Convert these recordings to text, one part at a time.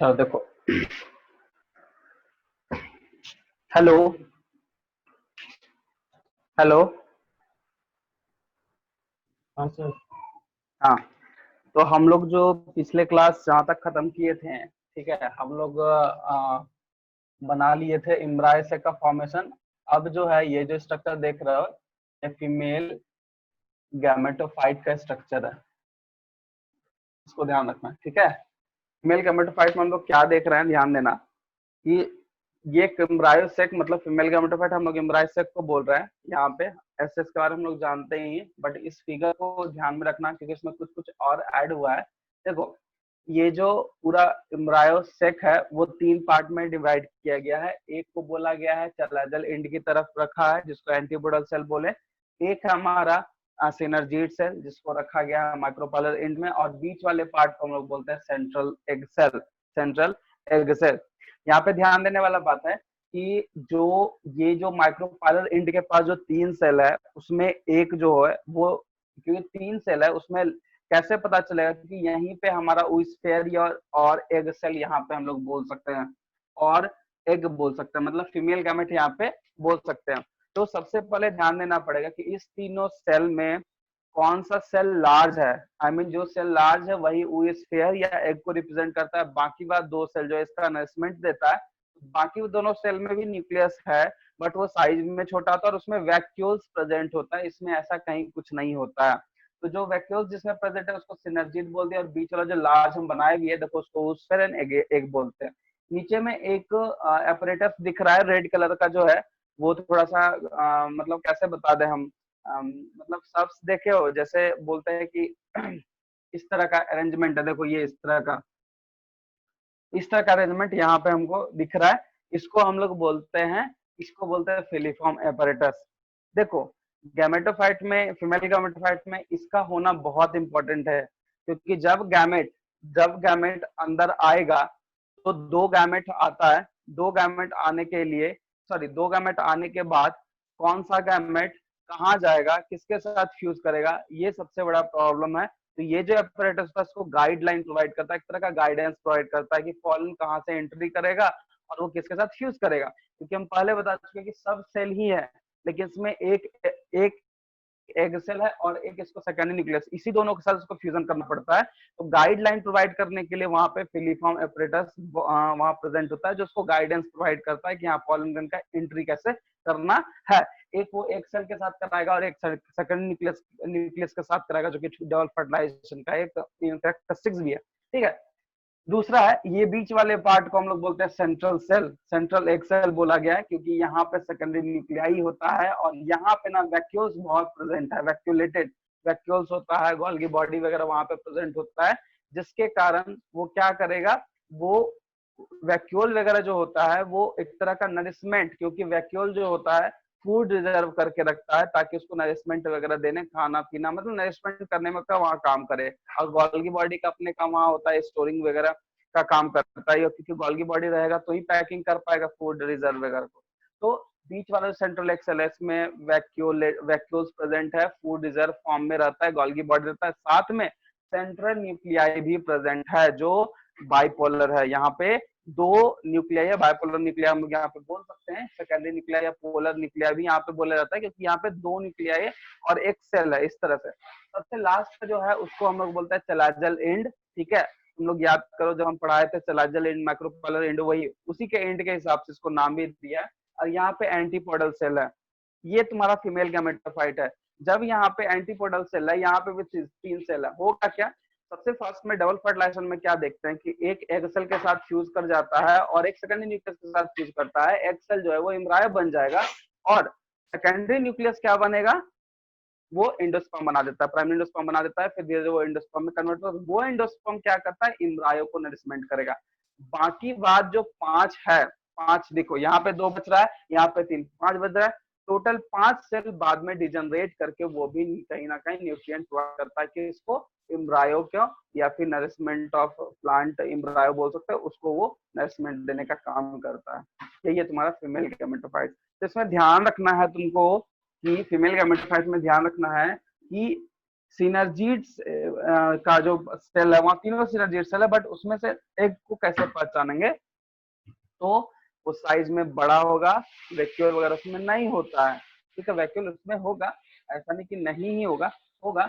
अच्छा देखो। Hello. Hello. हाँ सर। हाँ, तो हम लोग जो पिछले क्लास जहाँ तक खत्म किए थे, ठीक है, हम लोग बना लिए थे इम्ब्रायोसेक का फॉर्मेशन। अब जो है ये जो स्ट्रक्चर देख रहे हो, ये फीमेल गैमेटोफाइट का स्ट्रक्चर है, इसको ध्यान रखना है, ठीक है। फीमेल गैमेटोफाइट में हम लोग क्या देख रहे हैं, ध्यान देना कि ये एम्ब्रायोसेक मतलब फीमेल गैमेटोफाइट, हम लोग एम्ब्रायोसेक को बोल रहे हैं यहाँ पे। एसएस के बारे में हम लोग जानते ही हैं, बट इस फिगर को ध्यान में रखना क्योंकि इसमें कुछ कुछ और ऐड हुआ है। देखो, ये जो पूरा एम्ब्रायोसेक है वो 3 पार्ट में डिवाइड किया गया है। एक को बोला गया है चलाजल एंड की तरफ रखा है, जिसको एंटीपोडल सेल बोले। एक है हमारा सिनर्जीड सेल, जिसको रखा गया है माइक्रोपोलर एंड में, और बीच वाले पार्ट को हम लोग बोलते हैं central egg cell. Central egg cell. यहाँ पे ध्यान देने वाला बात है कि ये जो माइक्रोपाइलर एंड के पास जो 3 सेल है, उसमें एक जो है वो, क्योंकि 3 सेल है उसमें कैसे पता चलेगा, क्योंकि यहीं पे हमारा ओस्फेयर और एग सेल यहाँ पे हम लोग बोल सकते हैं, और एग बोल सकते हैं, मतलब फीमेल गैमेट यहाँ पे बोल सकते हैं। तो सबसे पहले ध्यान देना पड़ेगा कि इस तीनों सेल में कौन सा सेल लार्ज है। आई मीन जो सेल लार्ज है वही ओस्फेयर या एग को रिप्रेजेंट करता है। बाकी बात 2 सेल जो इसका नरिशमेंट देता है, बाकी दोनों सेल में भी न्यूक्लियस है, बट वो साइज में छोटा होता है और उसमें वैक्यूल्स प्रेजेंट होता है। इसमें ऐसा कहीं कुछ नहीं होता है। तो जो वैक्यूल्स जिसमें प्रेजेंट है उसको सिनर्जिड बोल दिया, और बीच वाला जो लार्ज हम बनाए हुए देखो उसको ओस्फेयर एंड एग बोलते हैं। नीचे में एक एपरेटस दिख रहा है रेड कलर का जो है, वो थोड़ा सा मतलब कैसे बता दें हम, मतलब शब्द देखे हो जैसे बोलते हैं कि इस तरह का अरेंजमेंट है। देखो ये इस तरह का अरेंजमेंट यहाँ पे हमको दिख रहा है। इसको बोलते हैं फिलीफॉर्म एपरेटस। देखो, गैमेटोफाइट में, फीमेल गैमेटोफाइट में इसका होना बहुत इंपॉर्टेंट है, क्योंकि जब गैमेट अंदर आएगा तो 2 गैमेट आता है। 2 गैमेट आने के लिए, सॉरी, 2 गैमेट आने के बाद कौन सा गैमेट कहाँ जाएगा, किसके साथ फ्यूज करेगा, ये सबसे बड़ा प्रॉब्लम है। तो ये जो एपरेटस है उसको गाइडलाइन प्रोवाइड करता है, एक तरह का गाइडेंस प्रोवाइड करता है कि पॉलन कहाँ से एंट्री करेगा और वो किसके साथ फ्यूज करेगा। क्योंकि हम पहले बता चुके हैं कि सब सेल ही है, लेकिन इसमें एक एक एग सेल है और एक इसको सेकेंडरी न्यूक्लियस, इसी दोनों के साथ उसको फ्यूजन करना पड़ता है। तो गाइडलाइन प्रोवाइड करने के लिए वहां पे फिलीफॉर्म एपरेटस वहां प्रेजेंट होता है, जो उसको गाइडेंस प्रोवाइड करता है कि यहाँ पॉलन ग्रेन का एंट्री कैसे करना है। एक वो एक सेल के साथ कराएगा और एक सेकेंडरी न्यूक्लियस के साथ कराएगा, जो कि डबल फर्टिलाइजेशन का एक कैरेक्टरिस्टिक्स भी है, ठीक है। दूसरा है ये बीच वाले पार्ट को हम लोग बोलते हैं central cell, central egg cell बोला गया है, क्योंकि यहाँ पे सेकेंडरी न्यूक्लियाई होता है और यहाँ पे ना वैक्यूल्स बहुत प्रेजेंट है, वैक्यूलेटेड वैक्यूल्स होता है, गोल्गी बॉडी वगैरह वहां पे प्रेजेंट होता है, जिसके कारण वो क्या करेगा, वो वैक्यूल वगैरह जो होता है वो एक तरह का नरिशमेंट, क्योंकि वैक्यूल जो होता है फूड रिजर्व करके रखता है ताकि उसको नरिशमेंट वगैरह देने, खाना पीना मतलब नरिशमेंट करने में का वहाँ काम करे। और गोल्गी बॉडी का अपने काम वहाँ होता है, स्टोरिंग वगैरह का काम करता है, क्योंकि गोल्गी बॉडी रहेगा तो ही पैकिंग कर पाएगा फूड रिजर्व वगैरह को। तो बीच वाला सेंट्रल एक्सेलेस में वैक्यूल्स प्रेजेंट है, फूड रिजर्व फॉर्म में रहता है, गोल्गी बॉडी रहता है, साथ में सेंट्रल न्यूक्लियाई भी प्रेजेंट है जो बाइपोलर है। यहाँ पे 2 न्यूक्लियाई है, बाइपोलर न्यूक्लियाई हम लोग यहाँ पे बोल सकते हैं, सेकेंडरी न्यूक्लियाई या पोलर न्यूक्लियाई भी यहाँ पे बोला जाता है, क्योंकि यहाँ पे 2 न्यूक्लियाई और एक सेल है इस तरह से। सबसे लास्ट जो है उसको हम लोग बोलते हैं चलाजल एंड, ठीक है। तुम लोग याद करो जब हम पढ़ाए थे चलाजल एंड माइक्रोपोलर एंड, वही उसी के एंड के हिसाब से इसको नाम भी दिया है। और यहाँ पे एंटीपोडल सेल है, ये तुम्हारा फीमेल गैमेटोफाइट है। जब यहाँ पे एंटीपोडल सेल है, यहाँ पे भी 3 सेल है, होगा क्या, सबसे फर्स्ट में डबल फर्टिलाइजेशन में क्या देखते हैं कि एक एग सेल के साथ फ्यूज कर जाता है और एक सेकेंडरी न्यूक्लियस के साथ फ्यूज करता है। एग सेल जो है वो एम्ब्रायो बन जाएगा और सेकेंडरी न्यूक्लियस क्या बनेगा, वो एंडोस्पर्म बना देता है, प्राइमरी एंडोस्पर्म बना देता है, फिर धीरे धीरे वो एंडोस्पर्म में कन्वर्ट होता है। वो एंडोस्पर्म क्या करता है, एम्ब्रायो को नरिशमेंट करेगा। बाकी बात जो 5 है, 5 देखो यहाँ पे 2 बच रहा है, यहाँ पे 3, 5 बच रहा है, टोटल 5 सेल बाद में डिजनरेट करके वो भी कहीं ना कहीं न्यूट्रिएंट प्रोवाइड करता है कि इसको एम्ब्रायो क्यों या फिर नरिशमेंट ऑफ प्लांट एम्ब्रायो बोल सकते हैं, उसको वो नरिशमेंट देने का काम करता है। यही है तुम्हारा फीमेल गैमेटोफाइट। तो इसमें ध्यान रखना है तुमको कि फीमेल गैमेटोफाइट में ध्यान रखना है कि सिनर्जीड्स का जो सेल है, वहाँ तीनों सिनर्जीड सेल है, बट उसमें से एक को कैसे पहचानेंगे? तो वो साइज में बड़ा होगा, वैक्यूल वगैरह उसमें नहीं होता है, ठीक है। वैक्यूल उसमें होगा, ऐसा नहीं कि नहीं ही होगा, होगा,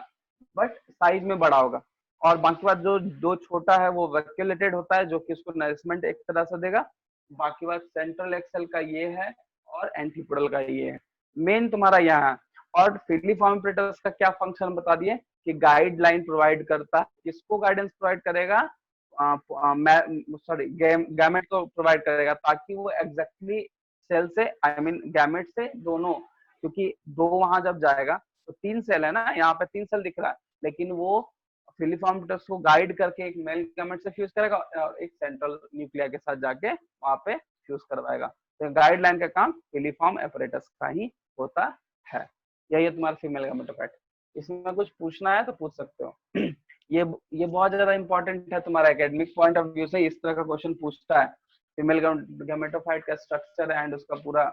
बट साइज में बड़ा होगा। और बाकी बात जो छोटा है वो वैक्यूलेटेड होता है, जो कि उसको नरिशमेंट एक तरह से देगा। बाकी बात सेंट्रल एक्सेल का ये है और एंटीपोडल का ये है, मेन तुम्हारा यहाँ है। और फिलिफॉर्म एपरेटस का क्या फंक्शन बता दिए कि गाइडलाइन प्रोवाइड करता है। किसको गाइडेंस प्रोवाइड करेगा? सॉरी, गैमेट को प्रोवाइड करेगा, ताकि वो एग्जैक्टली सेल से, आई मीन गैमेट से दोनों, क्योंकि दो वहां जब जाएगा तो तीन सेल है ना, यहाँ पे तीन सेल दिख रहा है, लेकिन वो फिलिफॉर्म एपरेटस को गाइड करके एक मेल गैमेट से फ्यूज करेगा और एक सेंट्रल न्यूक्लिया के साथ जाके वहां पे फ्यूज करवाएगा। तो गाइडलाइन का काम फिलिफॉर्म एपरेटस का ही होता है। यही है तुम्हारा फीमेल गैमेटोफाइट। इसमें कुछ पूछना है तो पूछ सकते हो। ये ये बहुत ज्यादा इंपॉर्टेंट है तुम्हारा एकेडमिक पॉइंट ऑफ व्यू से, इस तरह का क्वेश्चन पूछता है। फीमेल गैमेटोफाइट का स्ट्रक्चर एंड उसका पूरा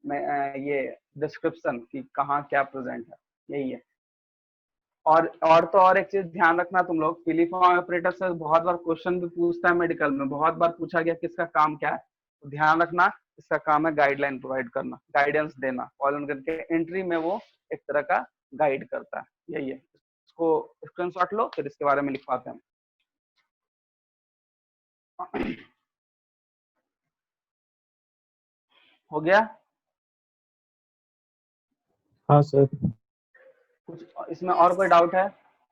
ये डिस्क्रिप्शन कि कहाँ क्या प्रेजेंट है, यही है। और तो और एक चीज ध्यान रखना तुम लोग, फिलिफॉर्म ऑपरेटर से बहुत बार क्वेश्चन भी पूछता है मेडिकल में, बहुत बार पूछा गया किसका काम क्या है, तो ध्यान रखना इसका काम है गाइडलाइन प्रोवाइड करना, गाइडेंस देना। कॉलन करके एंट्री में वो एक तरह का गाइड करता है, यही है। इसको स्क्रीनशॉट लो, फिर इसके बारे में लिख पाते हैं। हो गया? हाँ सर। कुछ इसमें और कोई डाउट है?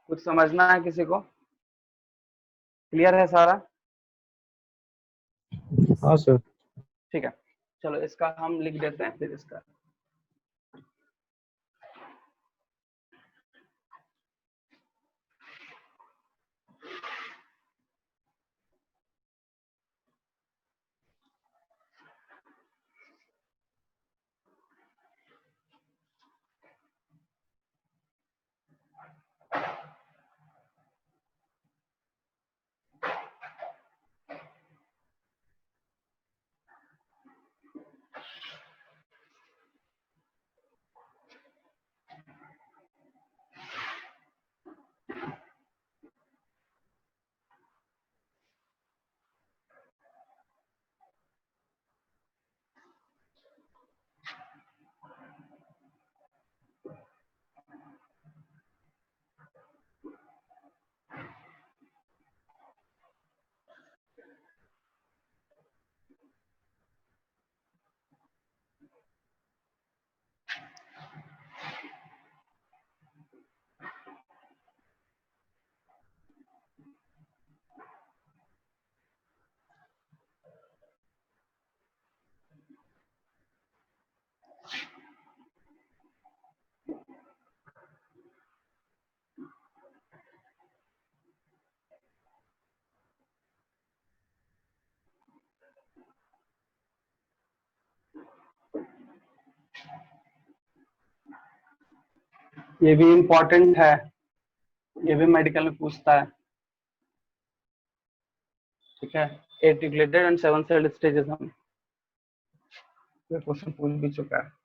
कुछ समझना है किसी को? क्लियर है सारा? हाँ सर। ठीक है, चलो इसका हम लिख देते हैं फिर इसका। ये भी इम्पोर्टेंट है, ये भी मेडिकल में पूछता है, ठीक है। एटिक्लेटेड एंड सेवन सेल्ड स्टेजेस, हम ये क्वेश्चन पूछ भी चुका है।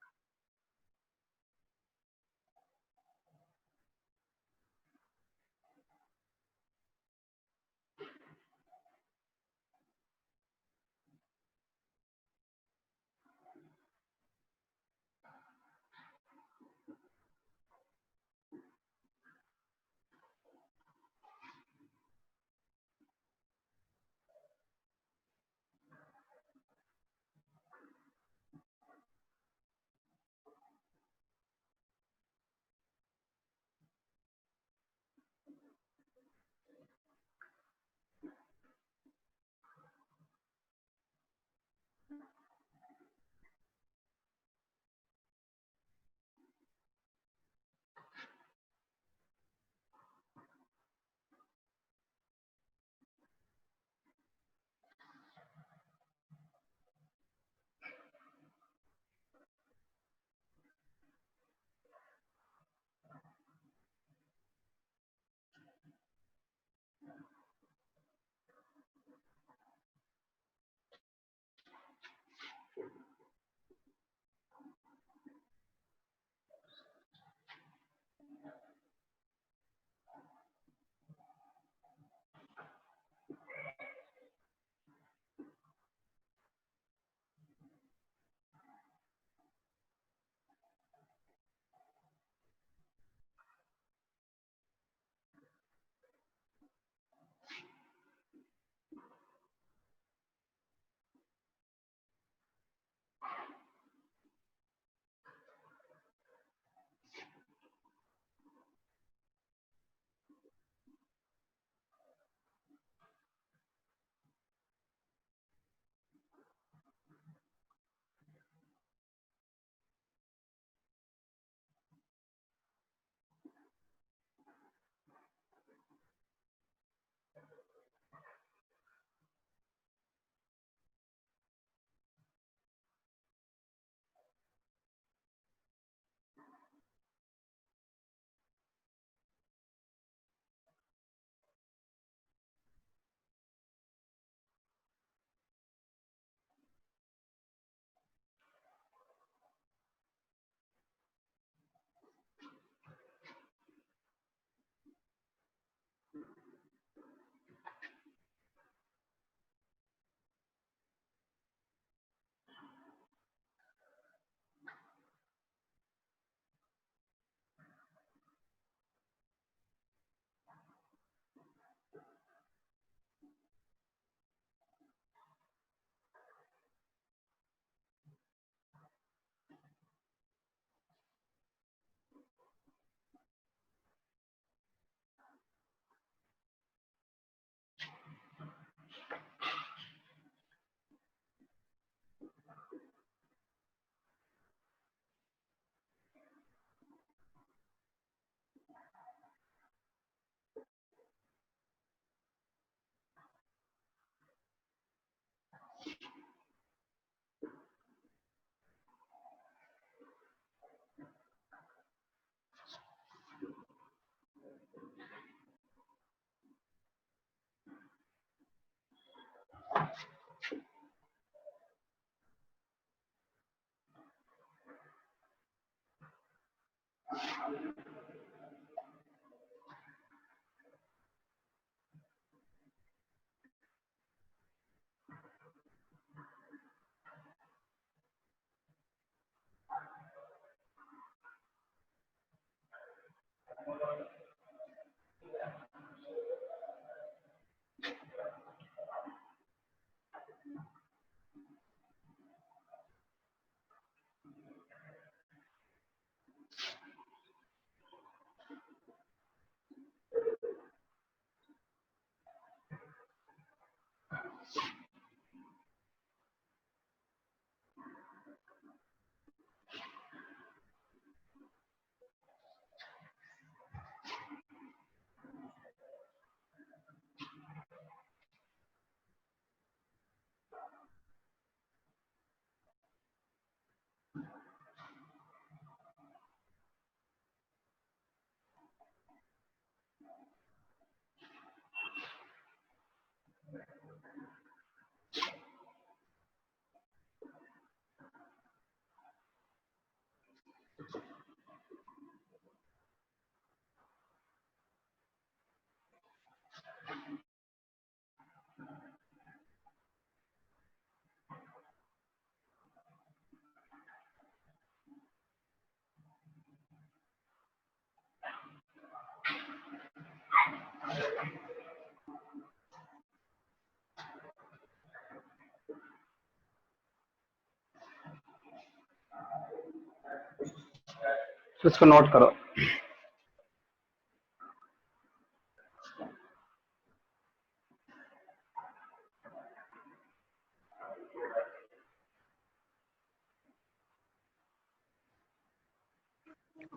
इसको नोट करो।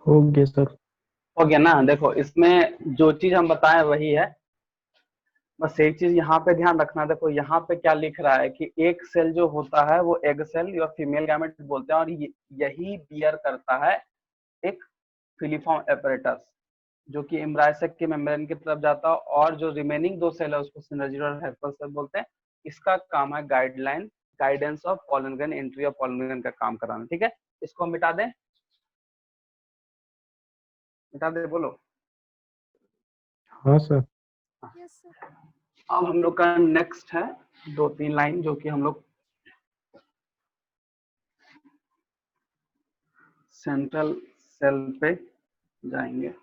हो गया सर। हो गया ना? देखो इसमें जो चीज हम बताएं वही है, बस एक चीज यहाँ पे ध्यान रखना। देखो यहाँ पे क्या लिख रहा है कि एक सेल जो होता है वो एग सेल या फीमेल गैमेट बोलते हैं, और यही बियर करता है एक फिलीफॉर्म एपरेटस, जो कि एम्ब्रायोसेक के मेम्ब्रेन की तरफ जाता है, और जो रिमेनिंग दो सेल है उसको सिनर्जिड और हेल्पर सेल बोलते हैं। इसका काम है guideline, guidance of pollen grain, entry of pollen grain का काम कराना। ठीक है, इसको हम मिटा दें, मिटा दे बोलो। हाँ सर। अब हम लोग का नेक्स्ट है 2-3 लाइन, जो कि हम लोग सेंट्रल सेल पे जाएंगे।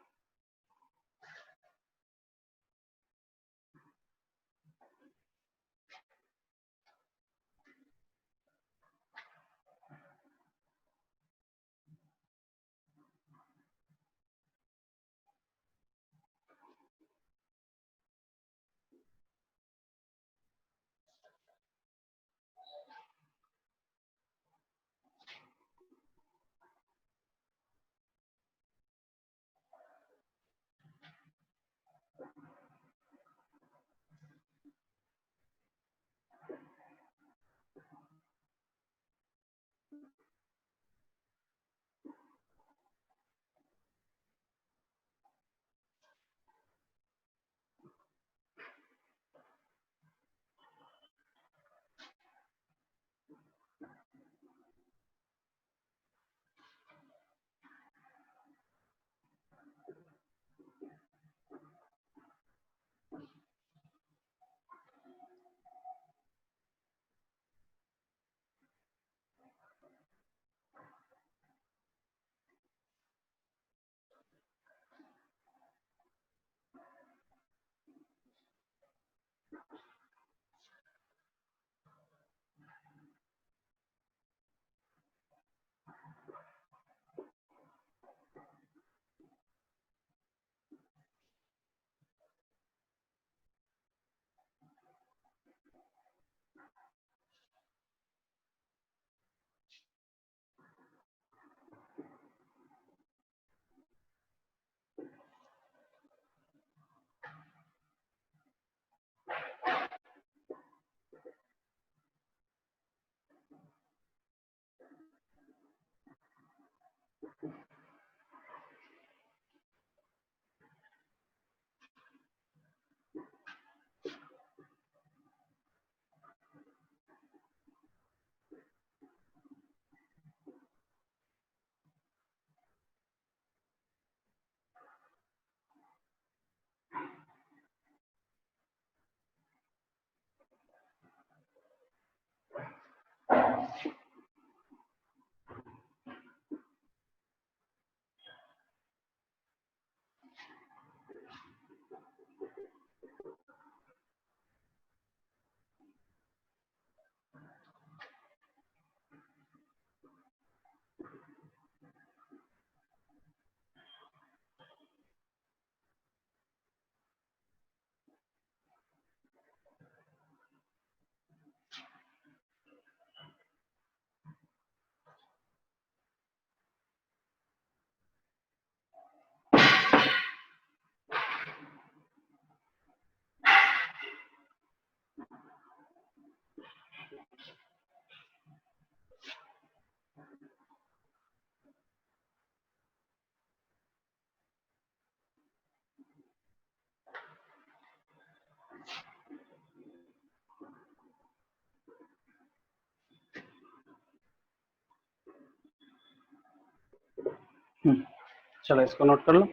चलो इसको नोट कर लो,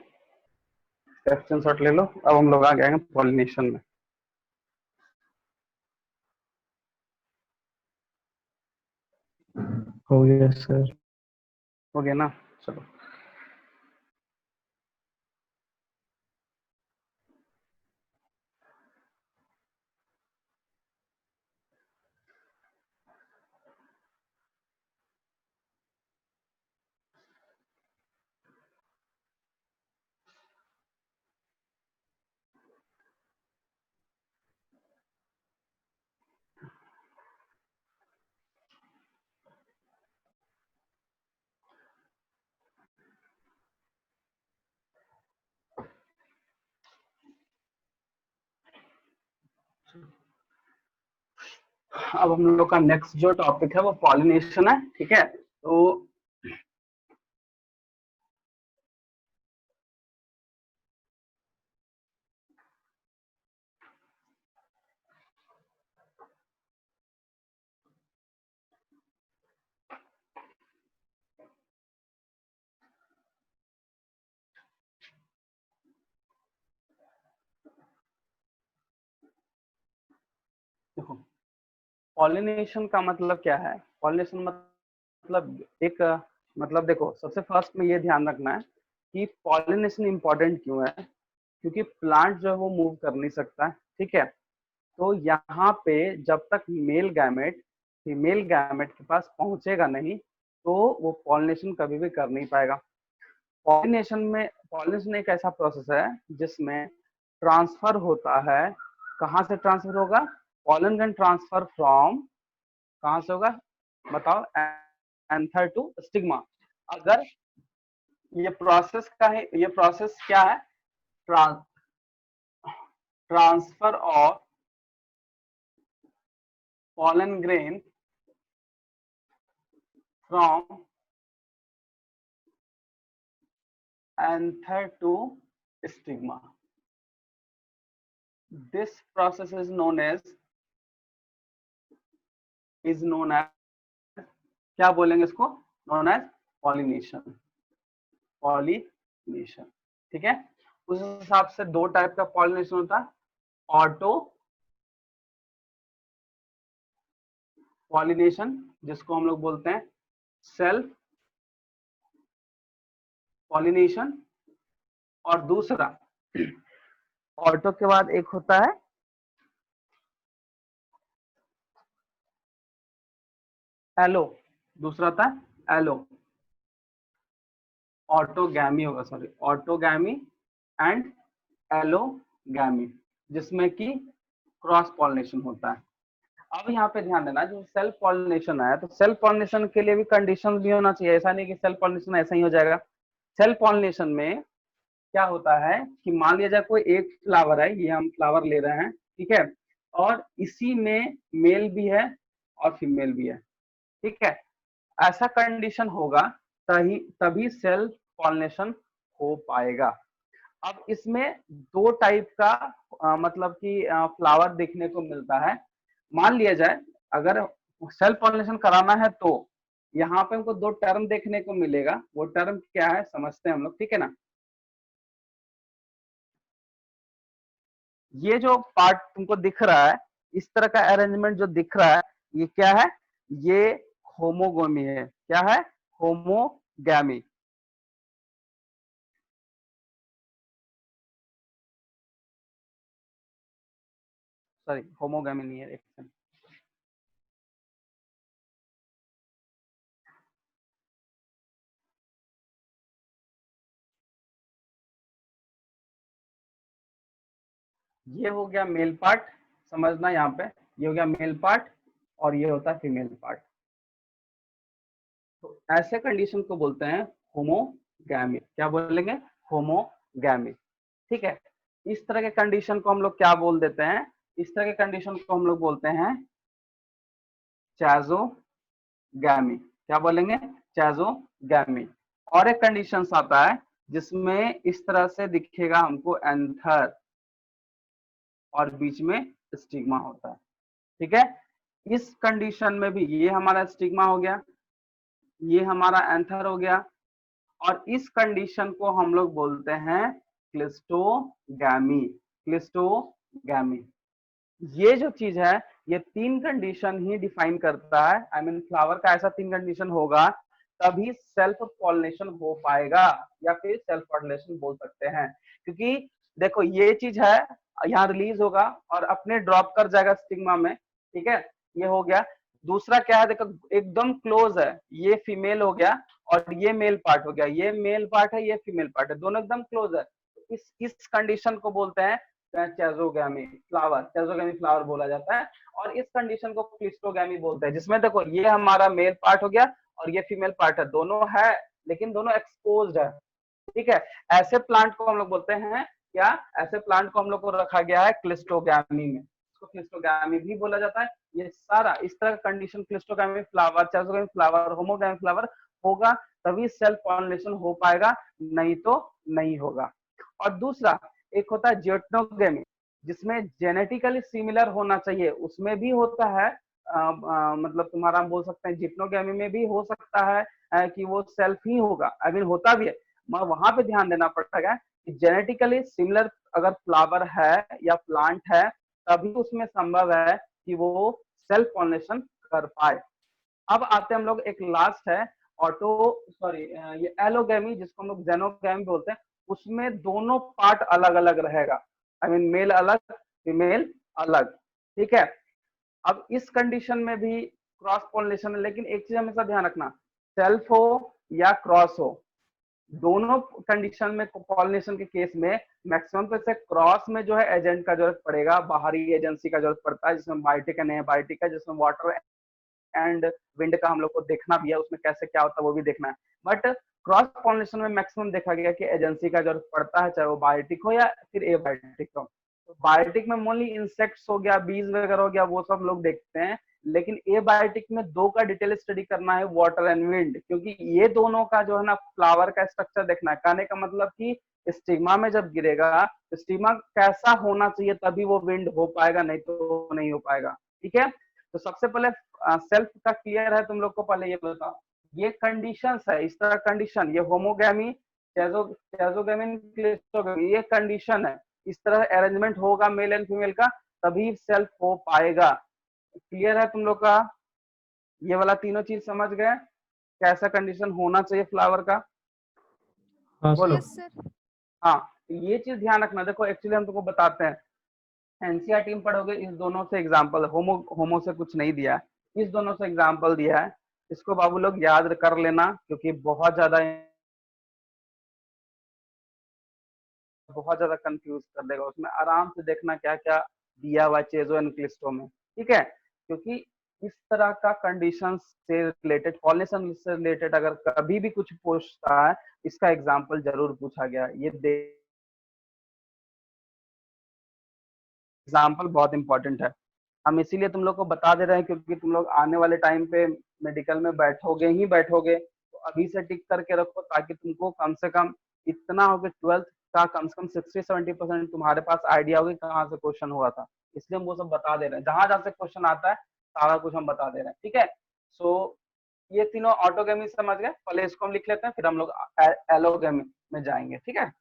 स्क्रीनशॉट ले लो। अब हम लोग आ गए हैं पॉलिनेशन में। हो गया सर। हो गया ना? चलो अब हम लोग का नेक्स्ट जो टॉपिक है वो पॉलिनेशन है, ठीक है। तो देखो, पॉलिनेशन का मतलब क्या है। पॉलिनेशन मतलब एक मतलब देखो, सबसे फर्स्ट में ये ध्यान रखना है कि पॉलिनेशन इंपॉर्टेंट क्यों है। क्योंकि प्लांट जो है वो मूव कर नहीं सकता है, ठीक है। तो यहाँ पे जब तक मेल गैमेट फीमेल गैमेट के पास पहुंचेगा नहीं, तो वो पॉलिनेशन कभी भी कर नहीं पाएगा। पॉलिनेशन एक ऐसा प्रोसेस है जिसमें ट्रांसफर होता है। कहाँ से ट्रांसफर होगा? पॉलन कैन ट्रांसफर फ्रॉम, कहाँ से होगा बताओ? Anther to stigma. अगर ये प्रोसेस का है, ये प्रोसेस क्या है? Transfer of pollen grain from anther to stigma. This process is known as क्या बोलेंगे इसको? known as pollination. पॉलिनेशन, ठीक है। उस हिसाब से दो टाइप का पॉलिनेशन होता है, ऑटो पॉलिनेशन जिसको हम लोग बोलते हैं सेल्फ पॉलिनेशन, और दूसरा ऑटो के बाद एक होता है एलो, दूसरा था एलो, ऑटोगैमी होगा, सॉरी ऑटोगैमी एंड एलोगैमी, जिसमें कि क्रॉस पॉलिनेशन होता है। अब यहाँ पे ध्यान देना, जो सेल्फ पॉलिनेशन है तो सेल्फ पॉलिनेशन के लिए भी कंडीशन भी होना चाहिए। ऐसा नहीं कि सेल्फ पॉलिनेशन ऐसा ही हो जाएगा। सेल्फ पॉलिनेशन में क्या होता है कि मान लिया जाए कोई एक फ्लावर है, ये हम फ्लावर ले रहे हैं, ठीक है, और इसी में मेल भी है और फीमेल भी है, ठीक है। ऐसा कंडीशन होगा तभी सेल्फ पॉलिनेशन हो पाएगा। अब इसमें दो टाइप का मतलब कि फ्लावर देखने को मिलता है। मान लिया जाए अगर सेल्फ पॉलिनेशन कराना है तो यहाँ पे हमको दो टर्म देखने को मिलेगा। वो टर्म क्या है समझते हैं हम लोग, ठीक है ना। ये जो पार्ट तुमको दिख रहा है, इस तरह का अरेंजमेंट जो दिख रहा है, ये क्या है? ये होमोगोमी है। क्या है? होमोगैमी। सॉरी, होमोगैमी नहीं है, एक सेकंड। ये हो गया मेल पार्ट, समझना यहाँ पे, ये हो गया मेल पार्ट और ये होता है फीमेल पार्ट। तो ऐसे कंडीशन को बोलते हैं होमोगैमी। क्या बोलेंगे? होमोगैमी, ठीक है। इस तरह के कंडीशन को हम लोग क्या बोल देते हैं? इस तरह के कंडीशन को हम लोग बोलते हैं चैजोगैमी। क्या बोलेंगे? चैजोगैमी। और एक कंडीशन आता है जिसमें इस तरह से दिखेगा हमको एंथर और बीच में स्टिग्मा होता है, ठीक है। इस कंडीशन में भी ये हमारा स्टिग्मा हो गया, ये हमारा एंथर हो गया, और इस कंडीशन को हम लोग बोलते हैं क्लिस्टोगैमी। क्लिस्टोगैमी, ये जो चीज है, ये तीन कंडीशन ही डिफाइन करता है। आई मीन फ्लावर का ऐसा तीन कंडीशन होगा तभी सेल्फ पॉलिनेशन हो पाएगा, या फिर सेल्फ पॉलिनेशन बोल सकते हैं। क्योंकि देखो ये चीज है, यहाँ रिलीज होगा और अपने ड्रॉप कर जाएगा स्टिग्मा में, ठीक है। ये हो गया। दूसरा क्या है, देखो एकदम क्लोज है, ये फीमेल हो गया और ये मेल पार्ट हो गया। ये मेल पार्ट है, ये फीमेल पार्ट है, दोनों एकदम क्लोज है। इस कंडीशन को बोलते हैं चैजोगैमी फ्लावर। चैजोगैमी फ्लावर बोला जाता है। और इस कंडीशन को क्लिस्टोगैमी बोलते हैं, जिसमें देखो ये हमारा मेल पार्ट हो गया और ये फीमेल पार्ट है, दोनों है लेकिन दोनों एक्सपोज्ड है, ठीक है। ऐसे प्लांट को हम लोग बोलते हैं क्या? ऐसे प्लांट को हम लोग को रखा गया है क्लिस्टोगैमी में। इसको क्लिस्टोगैमी भी बोला जाता है। ये सारा इस तरह का condition cleistogamy flower, chasmogamy flower, homogamy flower होगा तभी सेल्फ पॉलिनेशन हो पाएगा, नहीं तो नहीं होगा। और दूसरा एक होता है जियोटनोगेमी, जिसमें जेनेटिकली सिमिलर होना चाहिए, उसमें भी होता है मतलब तुम्हारा हम बोल सकते हैं जिप्नोगेमी में भी हो सकता है कि वो सेल्फ ही होगा, आई मीन होता भी है, मगर वहां पे ध्यान देना पड़ेगा कि जेनेटिकली सिमिलर अगर फ्लावर है या प्लांट है तभी उसमें संभव है कि वो सेल्फ पॉलिनेशन कर पाए। अब आते हैं हम लोग, एक लास्ट है ऑटो सॉरी ये एलोगेमी, जिसको हम लोग जेनोगेमी बोलते हैं, उसमें दोनों पार्ट अलग अलग रहेगा, आई मीन मेल अलग फीमेल अलग, ठीक है। अब इस कंडीशन में भी क्रॉस पॉलिनेशन है, लेकिन एक चीज हमेशा ध्यान रखना, सेल्फ हो या क्रॉस हो, दोनों कंडीशन में पॉलिनेशन के केस में मैक्सिमम तो इसे क्रॉस में जो है एजेंट का जरूरत पड़ेगा, बाहरी एजेंसी का जरूरत पड़ता है, जिसमें बायोटिक है, नया बायोटिक है, जिसमें वाटर एंड विंड का हम लोग को देखना भी है, उसमें कैसे क्या होता है वो भी देखना है। बट क्रॉस पॉलिनेशन में मैक्सिमम देखा गया कि एजेंसी का जरूरत पड़ता है, चाहे वो बायोटिक हो या फिर ए बायोटिक हो। तो बायोटिक में मोनली इंसेक्ट्स हो गया, बीज वगैरह हो गया, वो सब लोग देखते हैं, लेकिन ए बायोटिक में दो का डिटेल स्टडी करना है, वाटर एंड विंड, क्योंकि ये दोनों का जो है ना फ्लावर का स्ट्रक्चर देखना है। कहने का मतलब कि स्टिग्मा में जब गिरेगा तो स्टिग्मा कैसा होना चाहिए तभी वो विंड हो पाएगा, नहीं तो नहीं हो पाएगा, ठीक है। तो सबसे पहले सेल्फ का क्लियर है तुम लोग को, पहले ये बताओ, ये कंडीशंस है, इस तरह कंडीशन, ये होमोगैमी, चैजोगैमी, क्लिस्टोगैमी, ये कंडीशन है, इस तरह अरेंजमेंट होगा मेल एंड फीमेल का तभी सेल्फ हो पाएगा। क्लियर है तुम लोग का? ये वाला तीनों चीज समझ गए, कैसा कंडीशन होना चाहिए फ्लावर का? हाँ बोलो। सर। Yes sir. हाँ, तो ये चीज ध्यान रखना। देखो एक्चुअली हम तुमको बताते हैं, एनसीईआरटी में पढ़ोगे, इस दोनों से एग्जांपल, होमो से कुछ नहीं दिया है, इस दोनों से एग्जांपल दिया है, इसको बाबू लोग याद कर लेना, क्योंकि बहुत ज्यादा कंफ्यूज कर देगा, उसमें आराम से देखना क्या क्या दिया हुआ चेजो एंड क्लिस्टो में, ठीक है। क्योंकि इस तरह का कंडीशन से रिलेटेड, पॉलिनेशन से रिलेटेड अगर कभी भी कुछ पूछता है, इसका एग्जाम्पल जरूर पूछा गया, ये एग्जाम्पल बहुत इंपॉर्टेंट है। हम इसीलिए तुम लोग को बता दे रहे हैं, क्योंकि तुम लोग आने वाले टाइम पे मेडिकल में बैठोगे ही बैठोगे, तो अभी से टिक करके रखो, ताकि तुमको कम से कम इतना हो कि 12th का कम से कम 60-70% तुम्हारे पास आइडिया होगी कहाँ से क्वेश्चन हुआ था। इसलिए हम वो सब बता दे रहे हैं, जहां जहां से क्वेश्चन आता है सारा कुछ हम बता दे रहे हैं, ठीक है। सो ये तीनों ऑटोगेमी समझ गए, पहले इसको हम लिख लेते हैं, फिर हम लोग एलोगेमी में जाएंगे, ठीक है।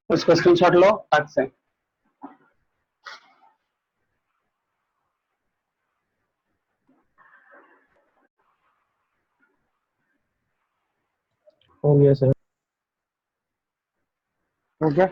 उसका स्क्रीनशॉट लो आज से। हो गया सर। हो गया।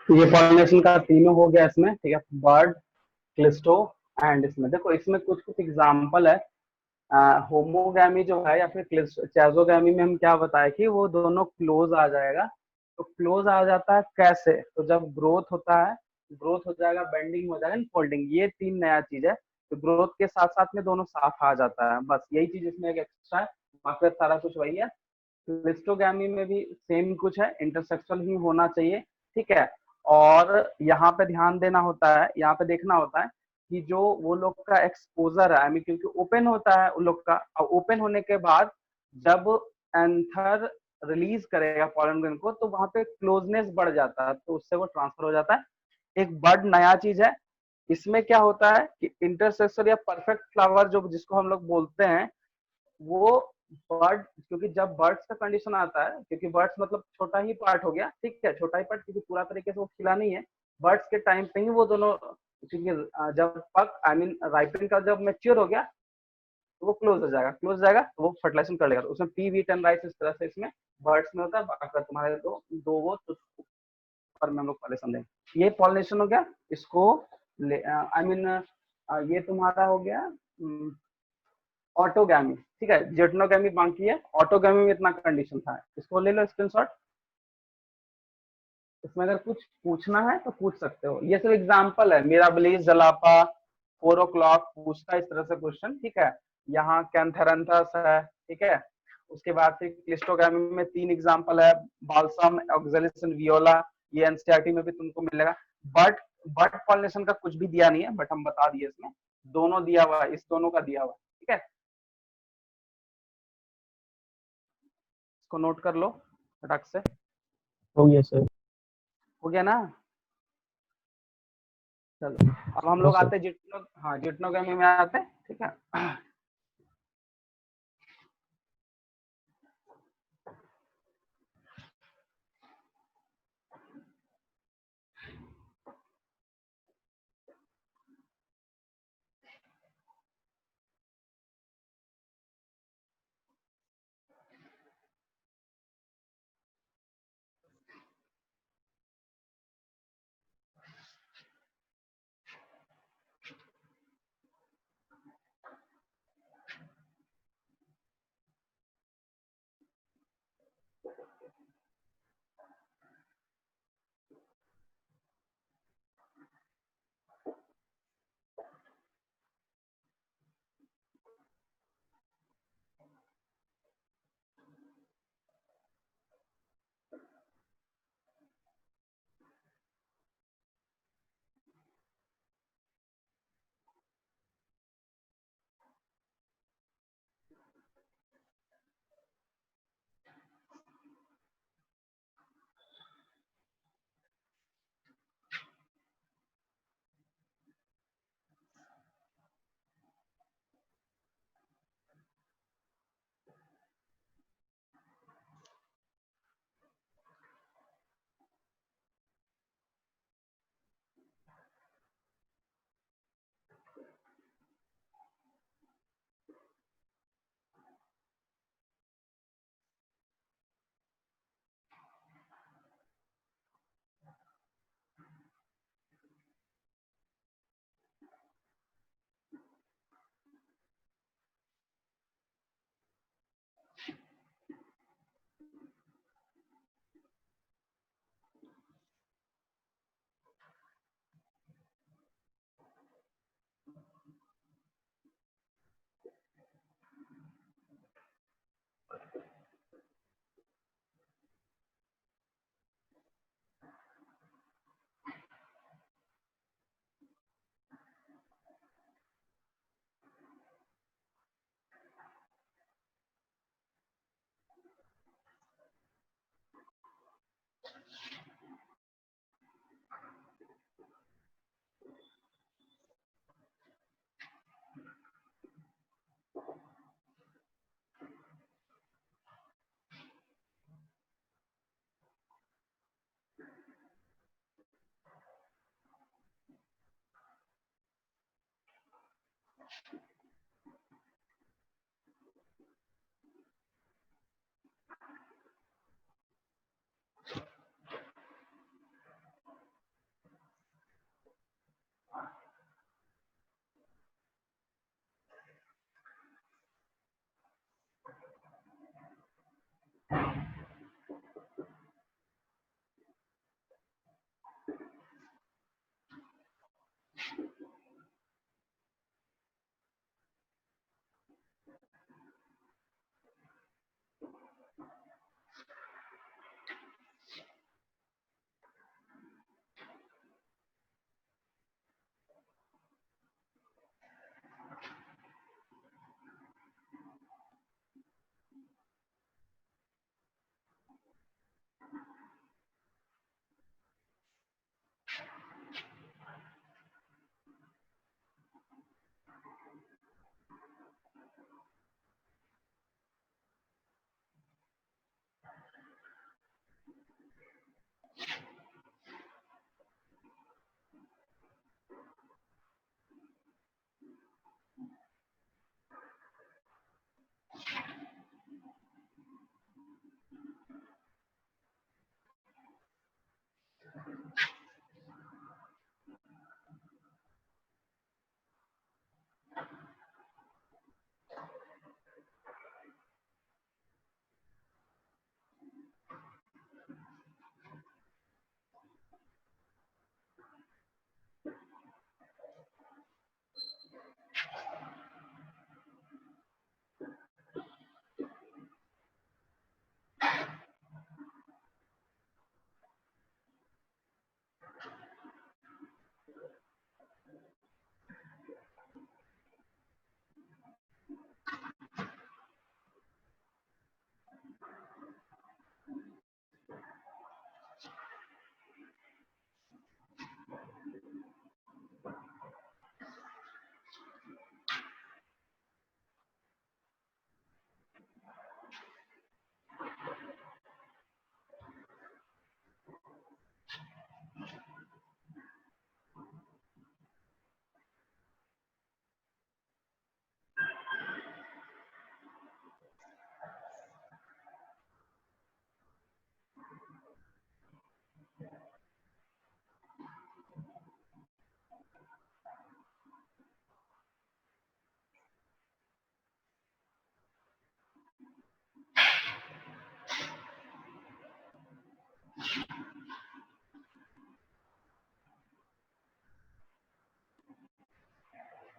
ये पॉलिनेशन का तीनों हो गया इसमें, ठीक है, बर्ड, क्लिस्टो एंड इसमें देखो, इसमें कुछ कुछ एग्जाम्पल है। होमोगैमी जो है या फिर चैजोगैमी में हम क्या बताए कि वो दोनों क्लोज आ जाएगा। तो क्लोज आ जाता है कैसे? तो जब ग्रोथ होता है, ग्रोथ हो जाएगा, बेंडिंग हो जाएगा, फोल्डिंग, ये तीन नया चीज है। तो ग्रोथ के साथ साथ में दोनों साथ आ जाता है, बस यही चीज इसमें एक एक्स्ट्रा है, बाकी सारा कुछ वही है। क्लिस्टोगैमी में भी सेम कुछ है, इंटरसेक्सुअल ही होना चाहिए, ठीक है। और यहाँ पे ध्यान देना होता है, यहाँ पे देखना होता है कि जो वो लोग का एक्सपोजर है, आई मीन क्योंकि ओपन होता है उन लोग का, और ओपन होने के बाद जब एंथर रिलीज करेगा पॉलन ग्रेन को, तो वहां पे क्लोजनेस बढ़ जाता है, तो उससे वो ट्रांसफर हो जाता है। एक बर्ड नया चीज है, इसमें क्या होता है कि इंटरसेक्सुअल या परफेक्ट फ्लावर जो जिसको हम लोग बोलते हैं, वो बर्ड, क्योंकि जब बर्ड्स का कंडीशन आता है, क्योंकि बर्ड्स मतलब छोटा ही पार्ट हो गया, ठीक है, छोटा ही पार्ट, क्योंकि पूरा तरीके से वो खिला नहीं है, बर्ड्स के टाइम पे ही वो दोनों, क्योंकि जब पक आई मीन राइपिंग का जब मैच्योर हो गया, तो वो क्लोज हो जाएगा, क्लोज हो जाएगा तो वो फर्टिलाइजेशन कर लेगा, तो उसमें पी वीट एंड राइस इस तरह से इसमें बर्ड्स में होता है। अगर तुम्हारे दो वो तो ऊपर में हम लोग पहले समझेंगे। ये पॉलिनेशन हो गया, इसको आई मीन ये तुम्हारा हो गया ऑटोगैमी, ठीक है, जेटनोगैमी बाकी है। ऑटोगैमी में इतना कंडीशन था, इसको ले लो स्क्रीनशॉट। इसमें अगर कुछ पूछना है तो पूछ सकते हो, ये सिर्फ एग्जांपल है। मेरा ब्लीज जलापा 4 o'clock पूछता है इस तरह से क्वेश्चन, ठीक है। यहाँ कैंथेरेंथस है, ठीक है। उसके बाद फिर क्लिस्टोग्रामी में 3 एग्जांपल है, बाल्सम, ऑक्जेलिस एंड वियोला, ये एनसीईआरटी में भी तुमको मिलेगा। बट बट पॉलिनेशन का कुछ भी दिया नहीं है, बट हम बता दिए इसमें, दोनों दिया हुआ है, इस दोनों का दिया हुआ है, ठीक है, इसको नोट कर लो फटाक से। हो गया सर। हो गया ना? चलो अब हम हाँ लोग सर। आते हैं जिटनो, हाँ जिटनोगामी में आते हैं, ठीक है।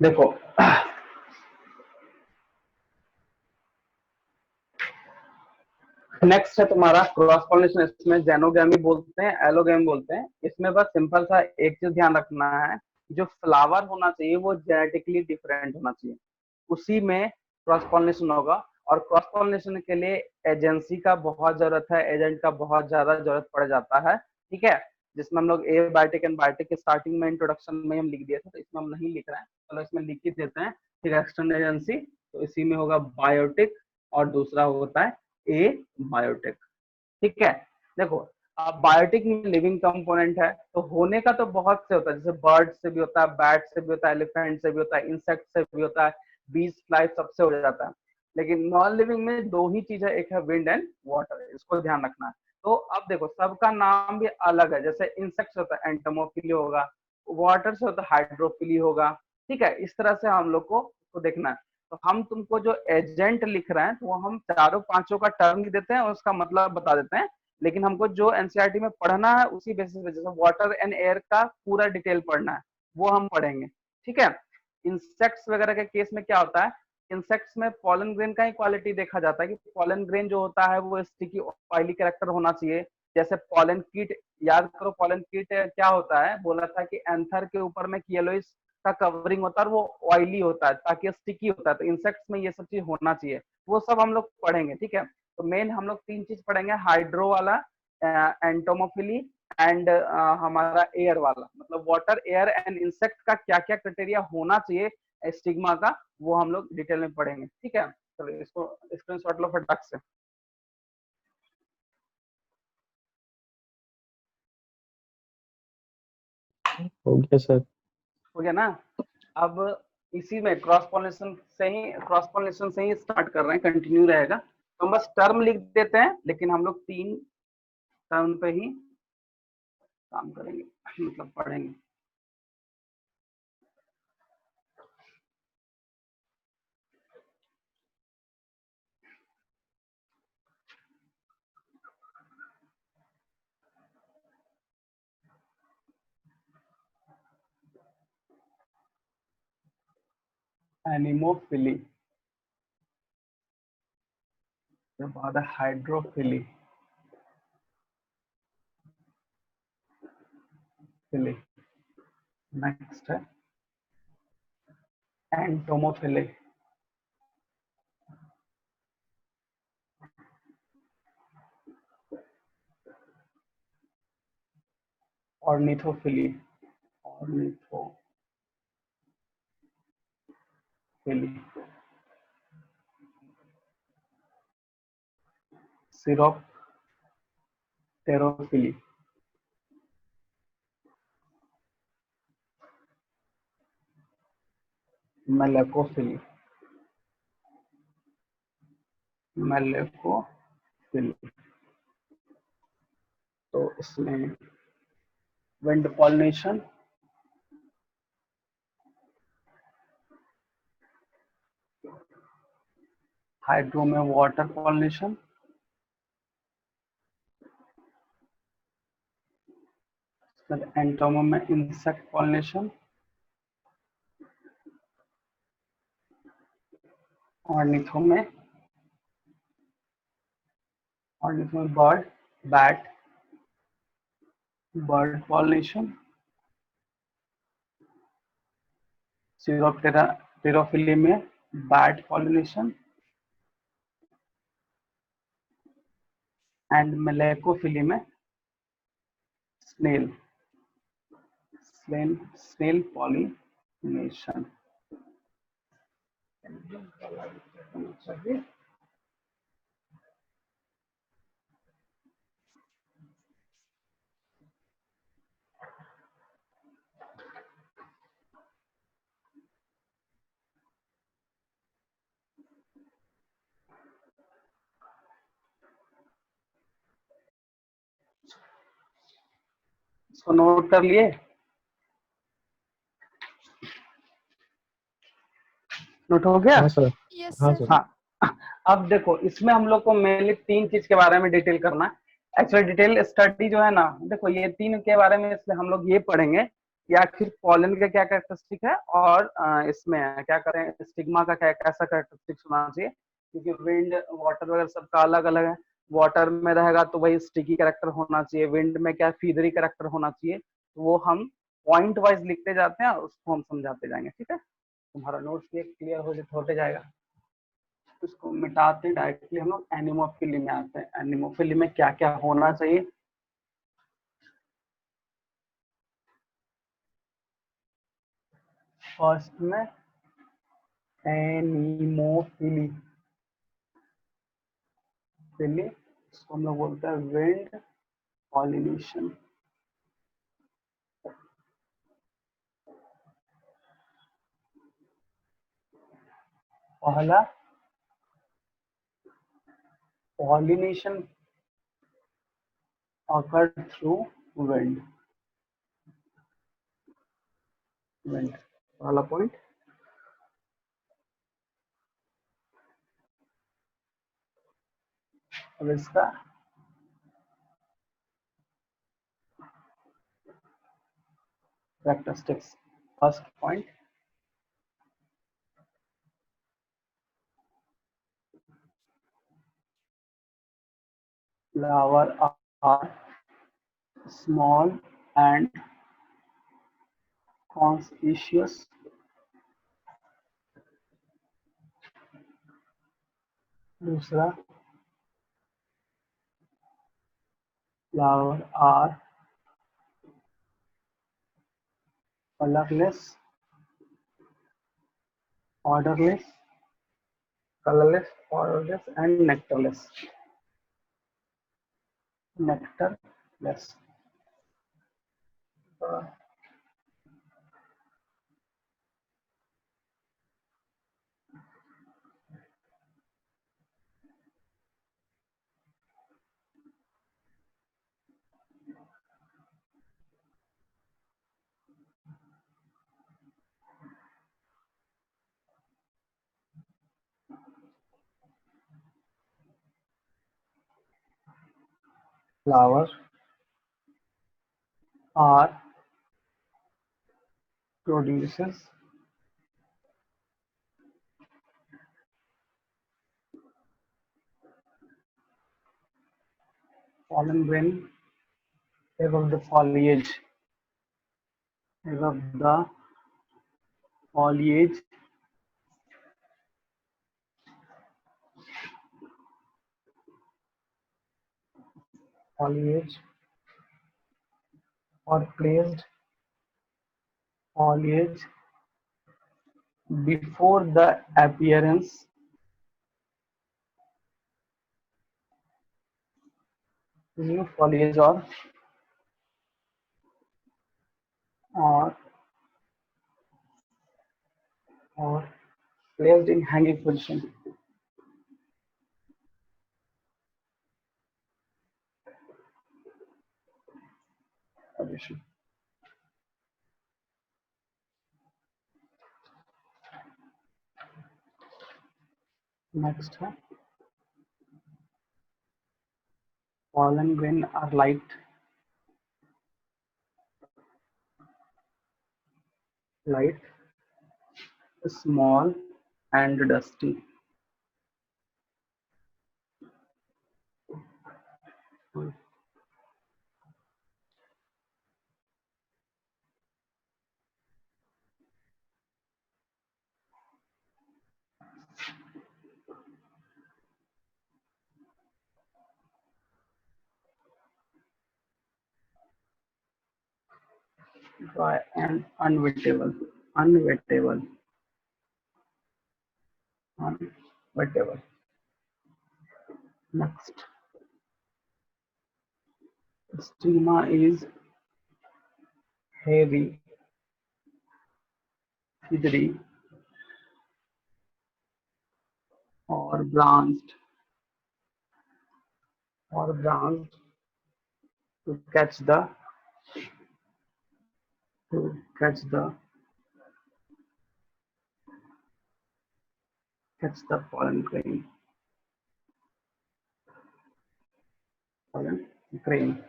देखो नेक्स्ट है तुम्हारा क्रॉस पॉलिनेशन। इसमें जेनोगैमी बोलते हैं, एलोगैमी बोलते हैं। इसमें बस सिंपल सा एक चीज ध्यान रखना है, जो फ्लावर होना चाहिए वो जेनेटिकली डिफरेंट होना चाहिए, उसी में क्रॉस पॉलिनेशन होगा। और क्रॉस पॉलिनेशन के लिए एजेंसी का बहुत जरूरत है, एजेंट का बहुत ज्यादा जरूरत पड़ जाता है, ठीक है। जिसमें हम लोग एबायोटिक एंटीबायोटिक के स्टार्टिंग में इंट्रोडक्शन में हम लिख दिए थे, तो इसमें हम नहीं लिख रहे हैं, चलो इसमें लिख ही देते हैं, ठीक है। एक्सटर्नल एजेंसी तो इसी में होगा बायोटिक, और दूसरा होता है ए बायोटिक, ठीक है। देखो बायोटिक में लिविंग कंपोनेंट है, तो होने का तो बहुत से होता है, जैसे बर्ड से भी होता है, बैट से भी होता है, एलिफेंट से भी होता है, इंसेक्ट से भी होता है, बीज फ्लाई सबसे हो जाता है। लेकिन नॉन लिविंग में दो ही चीज है, एक है विंड एंड वाटर, इसको ध्यान रखना है। तो अब देखो सबका नाम भी अलग है, जैसे इंसेक्ट से होता है एंटोमोफिली होगा, वाटर से होता है हाइड्रोफिली होगा, ठीक है। इस तरह से हम लोग को देखना है। तो हम तुमको जो एजेंट लिख रहे हैं, तो वो हम चारों पांचों का टर्म लिख देते हैं और उसका मतलब बता देते हैं। लेकिन हमको जो एनसीईआरटी में पढ़ना है उसी बेसिस पे, जैसे वाटर एंड एयर का पूरा डिटेल पढ़ना है, वो हम पढ़ेंगे, ठीक है। इंसेक्ट्स वगैरह के केस में क्या होता है, इंसेक्ट्स में पॉलन ग्रेन का ही क्वालिटी देखा जाता है कि पॉलन ग्रेन जो होता है वो स्टिकी ऑयली कैरेक्टर होना चाहिए। जैसे पॉलन कीट, याद करो पॉलन कीट क्या होता है, बोला था कि एंथर के ऊपर में येलोइश का कवरिंग होता है और वो ऑयली होता है ताकि स्टिकी होता है। तो इंसेक्ट्स में ये सब चीज होना चाहिए, वो सब हम लोग पढ़ेंगे, ठीक है। तो मेन हम लोग तीन चीज पढ़ेंगे, हाइड्रो वाला, एंटोमोफिली एंड हमारा एयर वाला, मतलब वाटर एयर एंड इंसेक्ट का क्या क्या क्राइटेरिया होना चाहिए स्टिग्मा का, वो हम लोग डिटेल में पढ़ेंगे, ठीक है। चलो इसको स्क्रीनशॉट लो फटाक से। हो गया सर। हो गया ना। अब इसी में क्रॉस पॉलिनेशन से ही स्टार्ट कर रहे हैं, कंटिन्यू रहेगा। तो हम बस टर्म लिख देते हैं, लेकिन हम लोग तीन टर्म पे ही काम करेंगे, मतलब पढ़ेंगे। एनिमोफिली के बाद हाइड्रोफिली, नेक्स्ट है एंटोमोफिली, ऑर्निथोफिली, सिरोप्टेरोफिली, मेलेकोफिली, तो इसमें विंड पॉलिनेशन, हाइड्रो में वाटर पॉलिनेशन, एंटोमो में इंसेक्ट पॉलिनेशन, ऑर्निथो में बर्ड पॉलिनेशन, सिरोप्टेरोफिली में बैट पॉलिनेशन, एंड मेलेकोफिली में स्नेल पॉलिनेशन। इसको नोट कर लिए, नोट हो गया। हाँ सर। यस हाँ सर। सर। हाँ, अब देखो इसमें हम लोग को मेनली तीन चीज के बारे में डिटेल करना है। एक्चुअली डिटेल स्टडी जो है ना, देखो ये तीन के बारे में इसलिए हम लोग ये पढ़ेंगे या फिर पॉलन का क्या कैरेक्टरिस्टिक है, और इसमें क्या करें, स्टिग्मा का क्या कैसा कैरेक्टरिस्टिक होना चाहिए, क्योंकि विंड वाटर वगैरह सबका अलग अलग है। वाटर में रहेगा तो वही स्टिकी कैरेक्टर होना चाहिए, विंड में क्या फीदरी कैरेक्टर होना चाहिए, तो वो हम पॉइंट वाइज लिखते जाते हैं और उसको हम समझाते जाएंगे। ठीक है, तुम्हारा नोट्स भी क्लियर होते जाएगा। उसको मिटाते डायरेक्टली हम लोग एनिमोफिली में आते हैं। एनिमोफिली में क्या क्या होना चाहिए, फर्स्ट में एनिमोफिली, फिली इसको हम लोग बोलते हैं विंड पॉलिनेशन। पहला pollination occurred through wind, wind पहला पॉइंट। अब इसका characteristics, first point, flower are small and conspicuous। दूसरा, flower are colorless, odorless, colorless, odorless and nectarless, nectarless। flower are produces pollen grain above the foliage, above the foliage, foliage or placed foliage before the appearance new foliage or or placed in hanging position। Next है pollen grain are light, small and dusty। dry and unwettable, unwettable, unwettable। Next, stigma is heavy, feathery or branched to catch the pollen grain, pollen grain।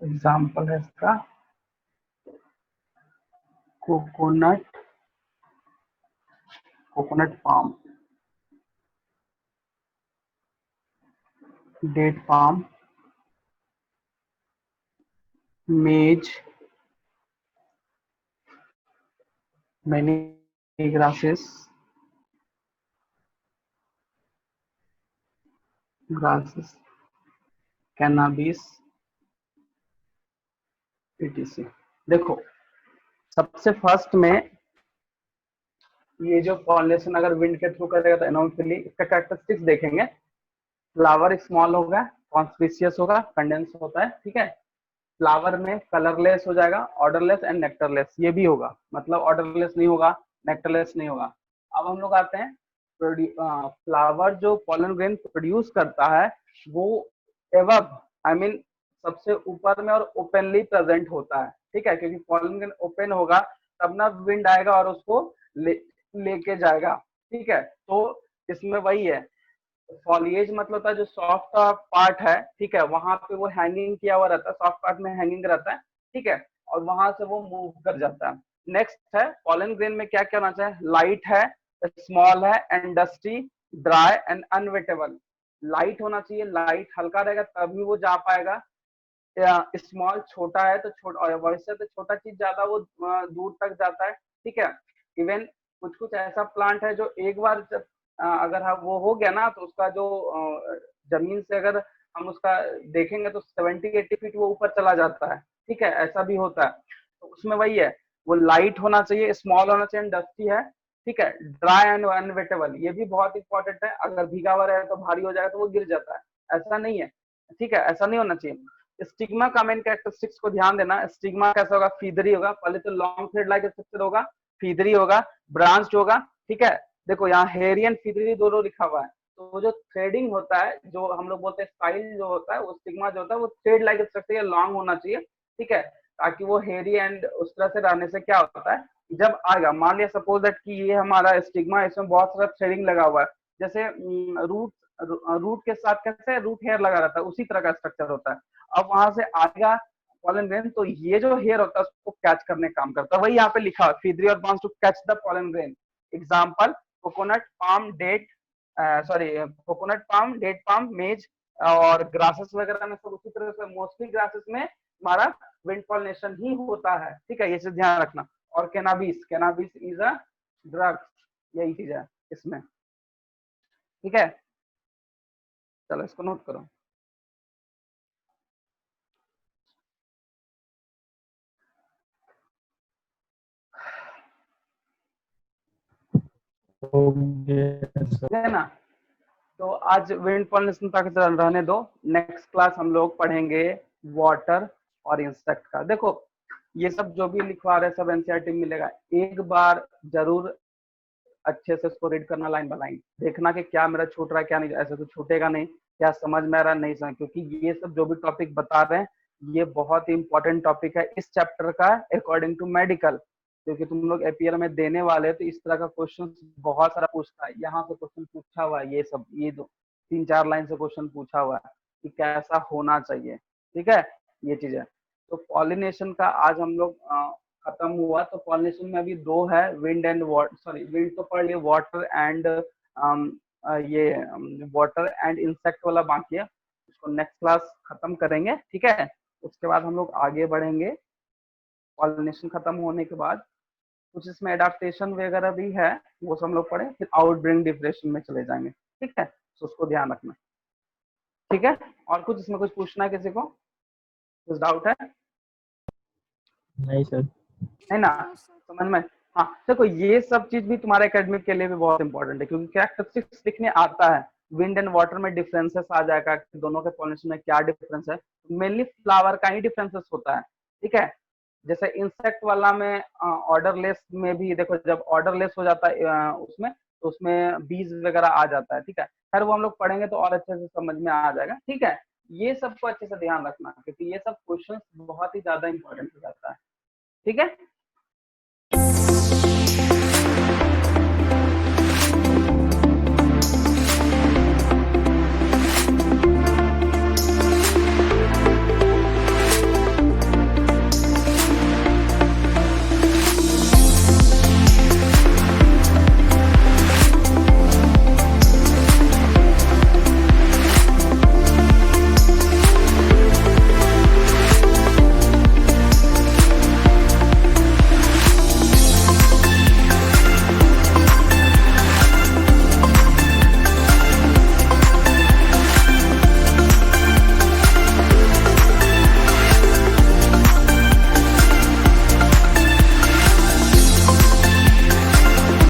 Example है इसका coconut palm, date palm, मेज, many grasses, cannabis, etc। देखो सबसे first में ये जो pollination अगर wind के थ्रू करेगा तो एनोमफिली, इसका कैरेक्टरिस्टिक्स देखेंगे। फ्लावर स्मॉल होगा, कॉन्स्पिशियस होगा, कंडेंस होता है, ठीक है। फ्लावर में कलरलेस हो जाएगा, ऑर्डरलेस एंड नेक्टरलेस, ये भी होगा, मतलब ऑर्डरलेस नहीं होगा, नेक्टरलेस नहीं होगा। अब हम लोग आते हैं फ्लावर जो पॉलन ग्रेन प्रोड्यूस करता है वो एवब आई मीन सबसे ऊपर में और ओपनली प्रेजेंट होता है, ठीक है, क्योंकि पॉलन ग्रेन ओपन होगा तब ना विंड आएगा और उसको लेके जाएगा, ठीक है। तो इसमें वही है, फॉलिएज मतलब होता है जो सॉफ्ट पार्ट है, ठीक है, वहां पे वो हैंगिंग किया हुआ रहता है, सॉफ्ट पार्ट में हैंगिंग रहता है, ठीक है, और वहां से वो मूव कर जाता है। नेक्स्ट है पॉलन ग्रेन में क्या क्या होना चाहिए, लाइट है, स्मॉल है, and dusty, dry and unwettable. Light होना चाहिए, लाइट हल्का रहेगा तभी वो जा पाएगा। स्मॉल छोटा है तो छोटा, वैसे तो छोटा चीज ज्यादा वो दूर तक जाता है, ठीक है। इवन कुछ कुछ ऐसा प्लांट है जो एक बार जब अगर हम वो हो गया ना तो उसका जो जमीन से अगर हम उसका देखेंगे तो 70-80 फीट वो ऊपर चला जाता है, ठीक है, ऐसा भी होता है। तो उसमें वही है, वो लाइट होना चाहिए, स्मॉल होना चाहिए, डस्टी है, ठीक है, ड्राई एंड अनवेटेबल, ये भी बहुत इंपॉर्टेंट है। अगर भीगा हुआ रहे तो भारी हो जाएगा तो वो गिर जाता है, ऐसा नहीं है, ठीक है, ऐसा नहीं होना चाहिए। स्टिग्मा का मेन कैरेक्टरिस्टिक्स को ध्यान देना। स्टिग्मा कैसा होगा, फीदरी होगा, पहले तो लॉन्ग थ्रेड लाइक स्ट्रक्चर होगा, फीदरी होगा, ब्रांच्ड होगा, ठीक है। देखो यहाँ हेयरी एंड फीदरी दोनों लिखा हुआ है, तो जो थ्रेडिंग होता है, जो हम लोग बोलते हैं स्टाइल जो होता है, वो स्टिग्मा जो होता है वो थ्रेड लाइक स्ट्रक्चर या लॉन्ग होना चाहिए, ठीक है, ताकि वो हेयरी एंड उस तरह से रहने से क्या होता है, जब आएगा, मान लिया सपोज दैट कि ये हमारा स्टिग्मा, इसमें बहुत सारा थ्रेडिंग लगा हुआ है, जैसे रूट के साथ कैसे रूट हेयर लगा रहता है, उसी तरह का स्ट्रक्चर होता है। अब वहां से आएगा पॉलन ग्रेन, तो ये जो हेयर होता है उसको कैच करने का काम करता है, वही यहाँ पे लिखा है, फीदरी और branch to catch the pollen grain. Example coconut palm, date, sorry coconut palm, date palm, maize और ग्रासेस वगैरह में सब उसी तरह से, मोस्टली ग्रासेस में हमारा विंड पॉलिनेशन ही होता है, ठीक है, ये चीज ध्यान रखना। और cannabis, cannabis is a drug, यही चीज है इसमें, ठीक है, चलो इसको नोट करो। है ना, तो आज विंड पॉलिनेशन तक रहने दो, नेक्स्ट क्लास हम लोग पढ़ेंगे वाटर और इंसेक्ट का। देखो ये सब जो भी लिखवा रहे सब एनसीईआरटी में मिलेगा, एक बार जरूर अच्छे से इसको रीड करना, लाइन बाय लाइन देखना कि क्या मेरा छूट रहा है क्या नहीं, ऐसे तो छूटेगा नहीं, क्या समझ में आ रहा नहीं समझ, क्योंकि ये सब जो भी टॉपिक बता रहे हैं ये बहुत ही इंपॉर्टेंट टॉपिक है इस चैप्टर का अकॉर्डिंग टू मेडिकल, क्योंकि तुम लोग एपीआर में देने वाले तो इस तरह का क्वेश्चन बहुत सारा पूछता है, यहाँ से क्वेश्चन पूछा हुआ है, ये सब ये दो 3-4 लाइन से क्वेश्चन पूछा हुआ है कि कैसा होना चाहिए, ठीक है, ये चीज है। तो पॉलिनेशन का आज हम लोग खत्म हुआ। तो पॉलिनेशन में अभी दो है, wind and water, sorry wind तो पढ़ लिया, वाटर एंड ये वाटर एंड इंसेक्ट वाला बाकी है, उसको नेक्स्ट क्लास खत्म करेंगे, ठीक है। उसके बाद हम लोग आगे बढ़ेंगे, पॉलिनेशन खत्म होने के बाद कुछ इसमें एडाप्टेशन वगैरह भी है, वो सब हम लोग पढ़े, फिर आउटब्रिंग डिप्रेशन में चले जाएंगे, ठीक है, तो उसको ध्यान रखना, ठीक है। और कुछ इसमें कुछ पूछना है किसी को, कुछ डाउट है? नहीं सर। है ना, समझ में? हाँ देखो ये सब चीज भी तुम्हारे एकेडमिक के लिए भी बहुत इंपॉर्टेंट है, क्योंकि कैरेक्टरिस्टिक्स लिखने आता है, विंड एंड वाटर में डिफरेंसेस आ जाएगा कि दोनों के पॉलिनेशन में क्या डिफरेंस है, मेनली फ्लावर का ही डिफरेंसेस होता है, ठीक है। जैसे इंसेक्ट वाला में ऑर्डरलेस में भी देखो, जब ऑर्डरलेस हो जाता है उसमें, तो उसमें बीज वगैरह आ जाता है, ठीक है, खैर वो हम लोग पढ़ेंगे तो और अच्छे से समझ में आ जाएगा, ठीक है। ये सबको अच्छे से ध्यान रखना, क्योंकि ये सब क्वेश्चन बहुत ही ज्यादा इंपॉर्टेंट हो जाता है, ठीक है।